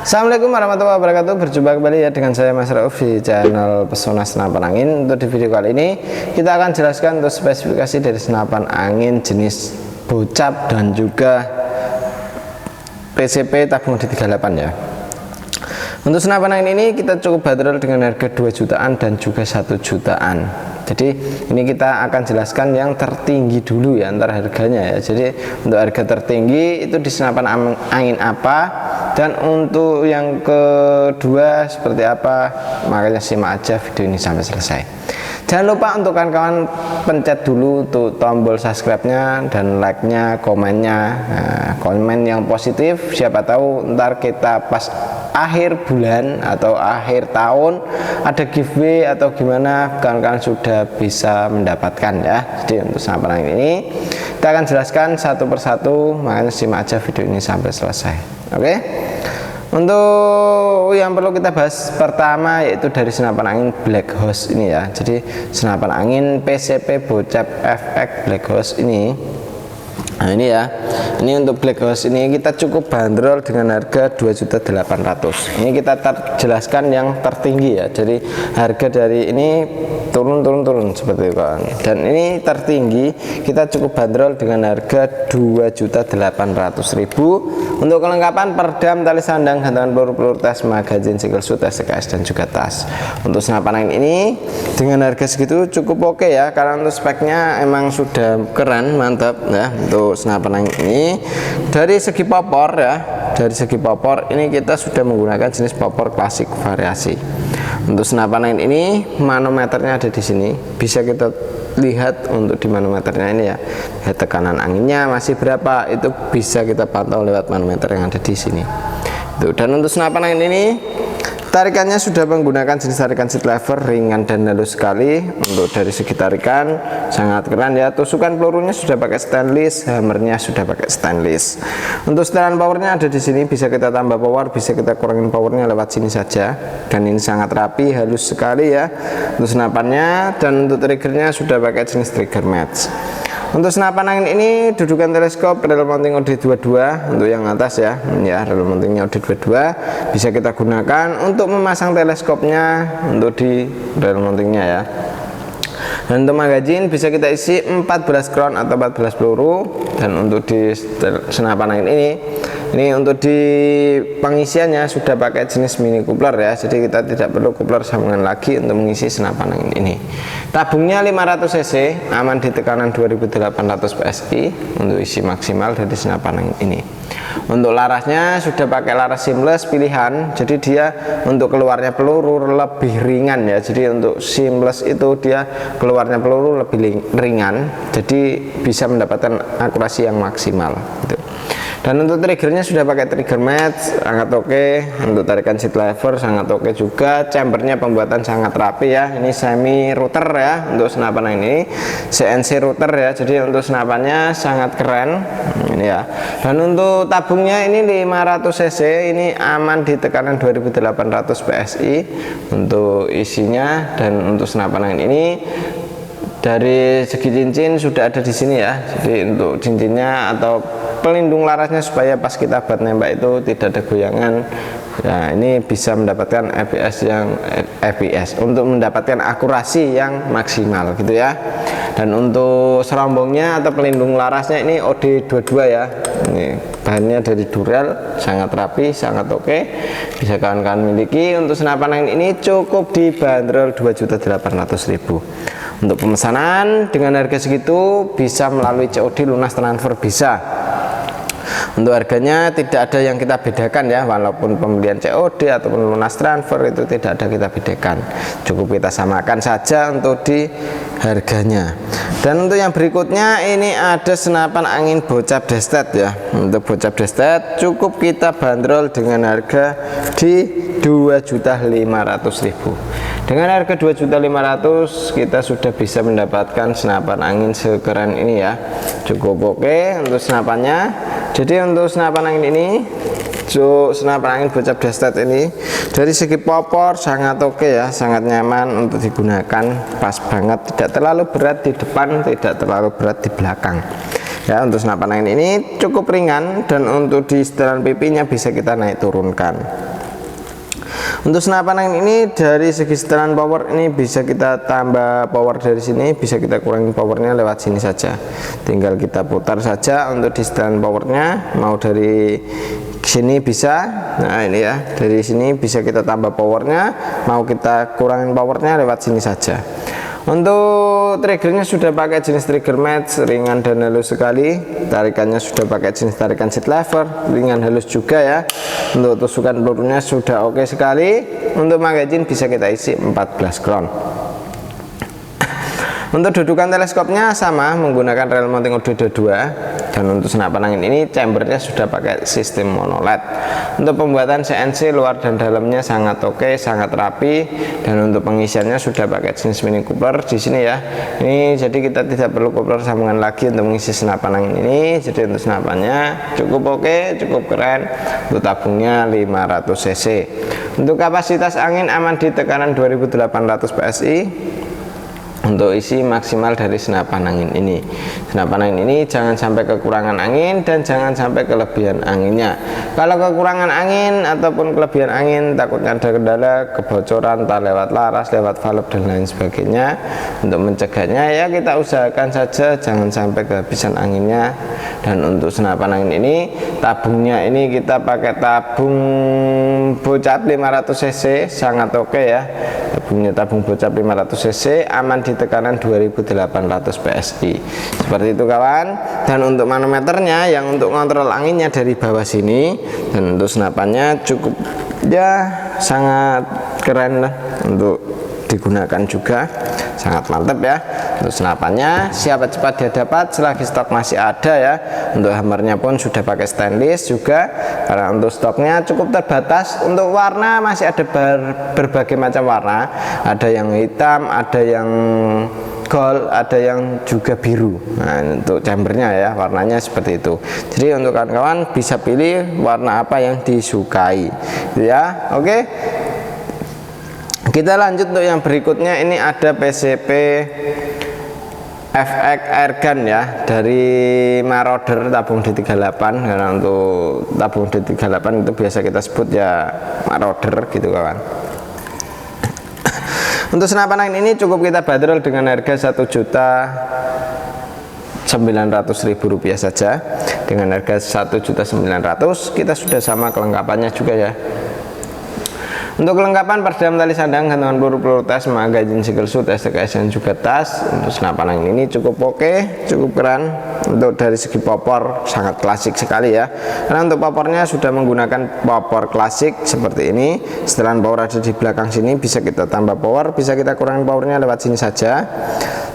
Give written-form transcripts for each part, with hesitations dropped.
Assalamualaikum warahmatullahi wabarakatuh. Berjumpa kembali ya dengan saya Mas Rauf di channel Pesona Senapan Angin. Untuk di video kali ini kita akan jelaskan untuk spesifikasi dari senapan angin jenis bocap dan juga PCP tabung D38 ya. Untuk senapan angin ini kita cukup bandrol dengan harga 2 jutaan dan juga 1 jutaan. Jadi ini kita akan jelaskan yang tertinggi dulu ya antar harganya ya. Jadi untuk harga tertinggi itu di senapan angin apa, dan untuk yang kedua seperti apa, makanya simak aja video ini sampai selesai. Jangan lupa untuk kawan-kawan pencet dulu untuk tombol subscribe-nya dan like-nya, komennya. Nah, komen yang positif, siapa tahu ntar kita pas akhir bulan atau akhir tahun ada giveaway atau gimana, kawan-kawan sudah bisa mendapatkan ya. Jadi untuk senapan angin ini kita akan jelaskan satu persatu, makanya simak aja video ini sampai selesai. Oke. Untuk yang perlu kita bahas pertama yaitu dari senapan angin Black Horse ini ya. Jadi senapan angin PCP Bocap FX Black Horse ini. Nah ini ya, ini untuk Black Horse ini kita cukup bandrol dengan harga 2.800.000. Ini kita jelaskan yang tertinggi ya. Jadi harga dari ini turun seperti itu kan. Dan ini tertinggi kita cukup bandrol dengan harga 2.800.000. Untuk kelengkapan perdam, tali sandang, gantungan peluru, tas, magazin, single shoot, SKS dan juga tas. Untuk senapan angin ini dengan harga segitu cukup oke ya, karena untuk speknya emang sudah keren, mantap ya. Untuk senapan angin ini dari segi popor ya, dari segi popor ini kita sudah menggunakan jenis popor klasik variasi. Untuk senapan angin ini manometernya ada di sini, bisa kita lihat untuk di manometernya ini ya, tekanan anginnya masih berapa itu bisa kita pantau lewat manometer yang ada di sini. Dan untuk senapan angin ini tarikannya sudah menggunakan jenis tarikan seat lever, ringan dan halus sekali. Untuk dari segi tarikan sangat keren ya. Tusukan pelurunya sudah pakai stainless, hammernya sudah pakai stainless. Untuk setelan powernya ada di sini, bisa kita tambah power, bisa kita kurangin powernya lewat sini saja. Dan ini sangat rapi, halus sekali ya untuk senapannya. Dan untuk triggernya sudah pakai jenis trigger match. Untuk senapan angin ini dudukan teleskop rel mounting OD22 untuk yang atas ya, rel mountingnya OD22 bisa kita gunakan untuk memasang teleskopnya untuk di rel mountingnya ya. Dan untuk magazin bisa kita isi 14 crown atau 14 peluru. Dan untuk di senapan angin ini untuk di pengisiannya sudah pakai jenis mini coupler ya, jadi kita tidak perlu coupler sambungan lagi untuk mengisi senapan angin ini. Tabungnya 500 cc, aman di tekanan 2800 psi untuk isi maksimal dari senapan angin ini. Untuk larasnya sudah pakai laras seamless pilihan, jadi dia untuk keluarnya peluru lebih ringan ya. Jadi untuk seamless itu dia keluarnya peluru lebih ringan, jadi bisa mendapatkan akurasi yang maksimal gitu. Dan untuk triggernya sudah pakai trigger match, sangat oke. Untuk tarikan seat lever sangat oke juga. Chambernya pembuatan sangat rapi ya. Ini semi router ya untuk senapan ini, CNC router ya. Jadi untuk senapannya sangat keren ini ya. Dan untuk tabungnya ini 500 cc, ini aman di tekanan 2800 psi untuk isinya. Dan untuk senapan angin ini dari segi cincin sudah ada di sini ya. Jadi untuk cincinnya atau pelindung larasnya supaya pas kita buat nembak itu tidak ada goyangan ya, ini bisa mendapatkan FPS untuk mendapatkan akurasi yang maksimal gitu ya. Dan untuk serombongnya atau pelindung larasnya ini OD22 ya, ini bahannya dari Dural, sangat rapi, sangat oke, bisa kawan-kawan miliki. Untuk senapan angin ini cukup dibanderol 2.800.000. Untuk pemesanan dengan harga segitu bisa melalui COD lunas transfer bisa. Untuk harganya tidak ada yang kita bedakan ya, walaupun pembelian COD ataupun lunas transfer itu tidak ada kita bedakan, cukup kita samakan saja untuk di harganya. Dan untuk yang berikutnya ini ada senapan angin Bocap Destet ya. Untuk Bocap Destet cukup kita bandrol dengan harga di 2.500.000. Dengan harga 2.500.000 kita sudah bisa mendapatkan senapan angin sekeren ini ya, cukup oke untuk senapannya. Jadi untuk senapan angin ini, senapan angin Bocap Destet ini dari segi popor sangat oke ya, sangat nyaman untuk digunakan, pas banget, tidak terlalu berat di depan, tidak terlalu berat di belakang. ya. Untuk senapan angin ini cukup ringan, dan untuk di setelan pipinya bisa kita naik turunkan. Untuk senapan angin ini dari segi setelan power ini bisa kita tambah power dari sini, bisa kita kurangi powernya lewat sini saja. Tinggal kita putar saja untuk di setelan powernya, mau dari sini bisa. Nah ini ya, dari sini bisa kita tambah powernya, mau kita kurangin powernya lewat sini saja. Untuk triggernya sudah pakai jenis trigger match, ringan dan halus sekali. Tarikannya sudah pakai jenis tarikan seat lever, ringan halus juga ya. Untuk tusukan pelurunya sudah oke sekali. Untuk magazine bisa kita isi 14 crown. Untuk dudukan teleskopnya sama, menggunakan rel mounting OD22. Dan untuk senapan angin ini chambernya sudah pakai sistem monoled. Untuk pembuatan CNC luar dan dalamnya sangat oke, sangat rapi. Dan untuk pengisiannya sudah pakai jenis mini coupler di sini ya. Ini jadi kita tidak perlu coupler sambungan lagi untuk mengisi senapan angin ini. Jadi untuk senapannya cukup oke, cukup keren. Untuk tabungnya 500 cc. Untuk kapasitas angin aman di tekanan 2800 PSI. Untuk isi maksimal dari senapan angin ini. Senapan angin ini jangan sampai kekurangan angin dan jangan sampai kelebihan anginnya. Kalau kekurangan angin ataupun kelebihan angin, takutnya ada kendala kebocoran, entah lewat laras, lewat valve dan lain sebagainya. Untuk mencegahnya ya kita usahakan saja jangan sampai kehabisan anginnya. Dan untuk senapan angin ini tabungnya ini kita pakai tabung bocap 500 cc, sangat oke ya. Tabung bocap 500 cc, aman di tekanan 2800 PSI. Seperti itu kawan. Dan untuk manometernya yang untuk kontrol anginnya dari bawah sini, dan untuk senapannya cukup ya sangat keren lah untuk digunakan juga, sangat mantap ya. Untuk senapannya siapa cepat dia dapat, selagi stok masih ada ya. Untuk hammernya pun sudah pakai stainless juga, karena untuk stoknya cukup terbatas. Untuk warna masih ada berbagai macam warna, ada yang hitam, ada yang gold, ada yang juga biru. Nah untuk chambernya ya warnanya seperti itu. Jadi untuk kawan-kawan bisa pilih warna apa yang disukai ya. Oke, kita lanjut untuk yang berikutnya. Ini ada PCP FX Airgun ya, dari Marauder tabung D38. Karena untuk tabung D38 itu biasa kita sebut ya Marauder gitu kawan. Untuk senapan angin ini cukup kita bandrol dengan harga Rp1.900.000 saja. Dengan harga Rp1.900.000 kita sudah sama kelengkapannya juga ya. Untuk kelengkapan peredam tali sandang, gantungan peluru tes, magazine single shoot, STKS dan juga tas. Untuk senapan angin ini cukup oke, cukup keren. Untuk dari segi popor sangat klasik sekali ya. Karena untuk popornya sudah menggunakan popor klasik seperti ini. Setelan power ada di belakang sini, bisa kita tambah power, bisa kita kurangi powernya lewat sini saja.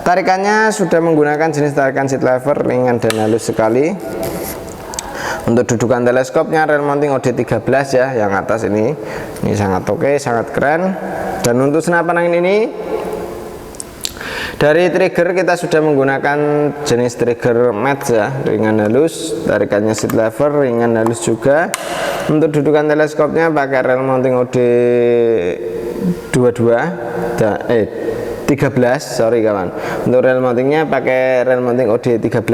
Tarikannya sudah menggunakan jenis tarikan seat lever, ringan dan halus sekali. Untuk dudukan teleskopnya rel mounting OD13 ya, yang atas ini sangat oke, sangat keren. Dan untuk senapan angin ini dari trigger kita sudah menggunakan jenis trigger match ya, ringan halus. Tarikannya seat lever, ringan halus juga. Untuk dudukan teleskopnya pakai rel mounting OD22 dan 13, sorry kawan. Untuk rel mountingnya pakai rel mounting OD13.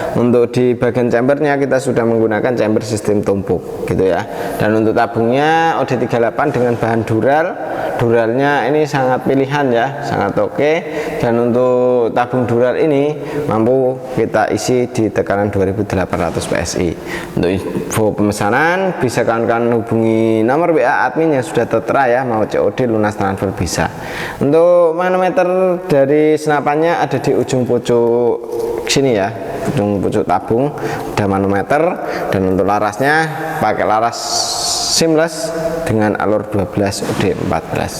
Untuk di bagian chambernya kita sudah menggunakan chamber sistem tumpuk gitu ya. Dan untuk tabungnya OD38 dengan bahan dural. Duralnya ini sangat pilihan ya, sangat oke. Dan untuk tabung dural ini mampu kita isi di tekanan 2800 PSI. Untuk info pemesanan bisa kawan-kawan hubungi nomor WA admin yang sudah tertera ya, mau COD lunas transfer bisa. Untuk manometer dari senapannya ada di ujung pucuk sini ya, ujung pucuk tabung ada manometer. Dan untuk larasnya pakai laras seamless dengan alur 12 OD14.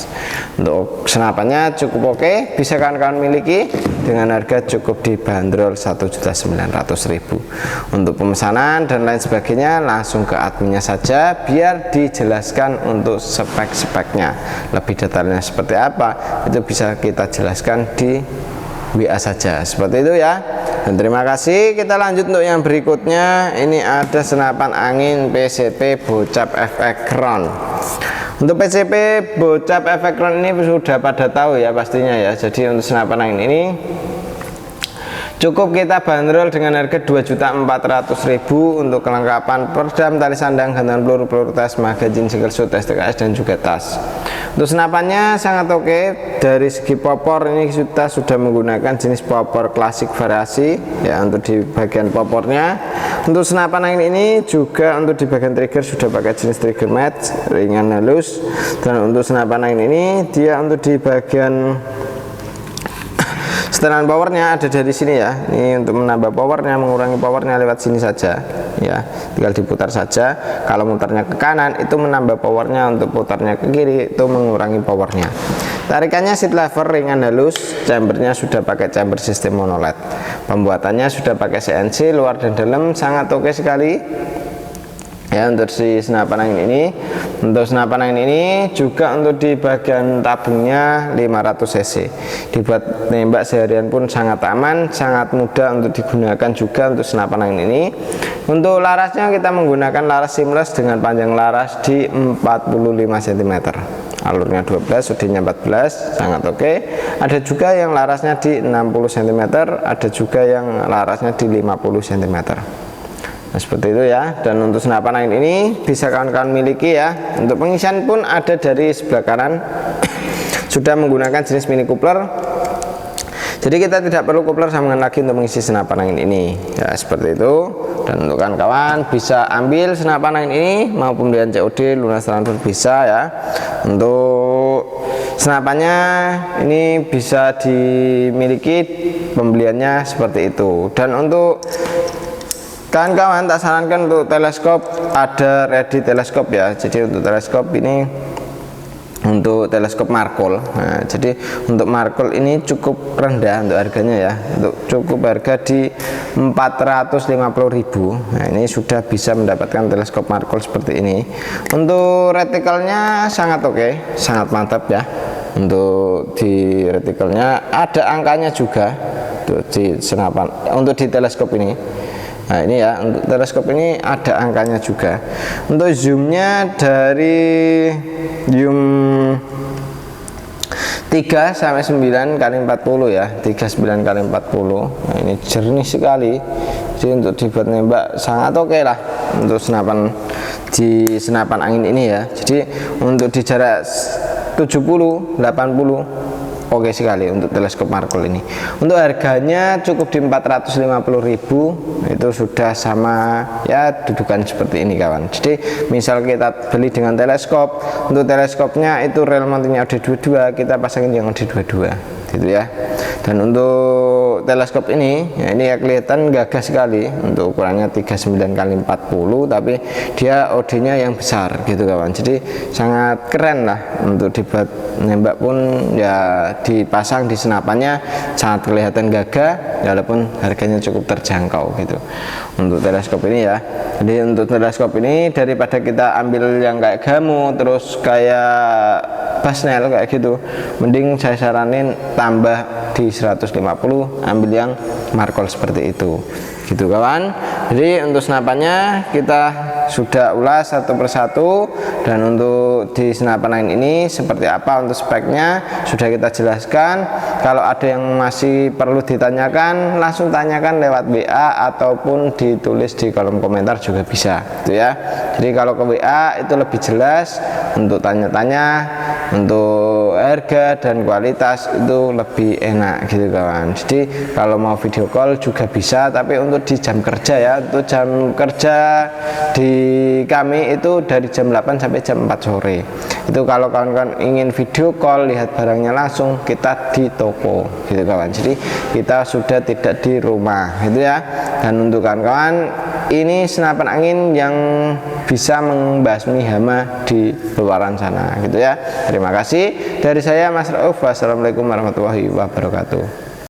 Untuk senapannya cukup oke, bisa kawan-kawan miliki dengan harga cukup dibanderol Rp1.900.000. Untuk pemesanan dan lain sebagainya langsung ke adminnya saja biar dijelaskan untuk spek-speknya. Lebih detailnya seperti apa itu bisa kita jelaskan di WA saja, seperti itu ya. Dan terima kasih. Kita lanjut untuk yang berikutnya. Ini ada senapan angin PCP Bocap FX Crown. Untuk PCP Bocap FX Crown ini sudah pada tahu ya pastinya ya. Jadi untuk senapan angin ini Cukup kita bandrol dengan harga 2.400.000 untuk kelengkapan peredam, tali sandang, gantungan peluru tes, magazin, single shoot, STKS dan juga tas. Untuk senapannya sangat oke. Dari segi popor ini kita sudah menggunakan jenis popor klasik variasi ya untuk di bagian popornya. Untuk senapan angin ini juga untuk di bagian trigger sudah pakai jenis trigger mat ringan halus, dan untuk senapan angin ini dia untuk di bagian setelan powernya ada dari sini ya. Ini untuk menambah powernya, mengurangi powernya lewat sini saja ya, tinggal diputar saja. Kalau mutarnya ke kanan itu menambah powernya, untuk putarnya ke kiri itu mengurangi powernya. Tarikannya seat lever ringan halus, chambernya sudah pakai chamber sistem monoled, pembuatannya sudah pakai CNC luar dan dalam, sangat oke sekali ya. Untuk si senapan angin ini, untuk senapan angin ini juga untuk di bagian tabungnya 500 cc, dibuat nembak seharian pun sangat aman, sangat mudah untuk digunakan juga untuk senapan angin ini. Untuk larasnya kita menggunakan laras seamless dengan panjang laras di 45 cm, alurnya 12, sudutnya 14, sangat oke. Ada juga yang larasnya di 60 cm, ada juga yang larasnya di 50 cm. Nah, seperti itu ya. Dan untuk senapan angin ini bisa kawan-kawan miliki ya. Untuk pengisian pun ada dari sebelah kanan sudah menggunakan jenis mini coupler, jadi kita tidak perlu coupler sambungan lagi untuk mengisi senapan angin ini ya, seperti itu. Dan untuk kawan-kawan bisa ambil senapan angin ini maupun dengan COD lunas transfer bisa ya. Untuk senapannya ini bisa dimiliki, pembeliannya seperti itu. Dan untuk kawan-kawan tak sarankan untuk teleskop ada ready teleskop ya. Jadi untuk teleskop ini untuk teleskop Markol. Nah, jadi untuk Markol ini cukup rendah untuk harganya ya. Untuk cukup harga di 450.000. Nah, ini sudah bisa mendapatkan teleskop Markol seperti ini. Untuk retikelnya sangat oke, sangat mantap ya. Untuk di retikelnya ada angkanya juga untuk di senapan, untuk di teleskop ini. Nah ini ya, untuk teleskop ini ada angkanya juga. Untuk zoomnya dari zoom 3 sampai 9 kali 40 ya, 39 kali 40. Nah ini jernih sekali. Jadi untuk dibuat nembak sangat oke lah untuk senapan di senapan angin ini ya. Jadi untuk di jarak 70, 80 oke sekali untuk teleskop Markol ini. Untuk harganya cukup di 450.000, itu sudah sama ya, dudukan seperti ini kawan. Jadi misal kita beli dengan teleskop, untuk teleskopnya itu rel mountingnya D22, kita pasangin yang D22 gitu ya. Dan untuk teleskop ini ya, ini ya kelihatan gagah sekali. Untuk ukurannya 39 kali 40, tapi dia OD nya yang besar gitu kawan. Jadi sangat keren lah untuk dibuat nembak pun ya, dipasang di senapannya sangat kelihatan gagah walaupun harganya cukup terjangkau gitu untuk teleskop ini ya. Jadi untuk teleskop ini daripada kita ambil yang kayak Gamu terus kayak Basnel kayak gitu, mending saya saranin tambah di 150, ambil yang Markol seperti itu gitu kawan. Jadi untuk senapannya kita sudah ulas satu persatu, dan untuk di senapan angin ini seperti apa untuk speknya sudah kita jelaskan. Kalau ada yang masih perlu ditanyakan, langsung tanyakan lewat WA ataupun ditulis di kolom komentar juga bisa gitu ya. Jadi kalau ke WA itu lebih jelas untuk tanya-tanya, untuk harga dan kualitas itu lebih enak gitu kawan. Jadi kalau mau video call juga bisa, tapi untuk di jam kerja ya, untuk jam kerja di kami itu dari jam 8 sampai jam 4 sore. Itu kalau kawan-kawan ingin video call lihat barangnya langsung, kita di toko gitu kawan. Jadi kita sudah tidak di rumah gitu ya. Dan untuk kawan-kawan, ini senapan angin yang bisa membasmi hama di luaran sana gitu ya. Terima kasih dari saya Mas Rauf. Wassalamualaikum warahmatullahi wabarakatuh.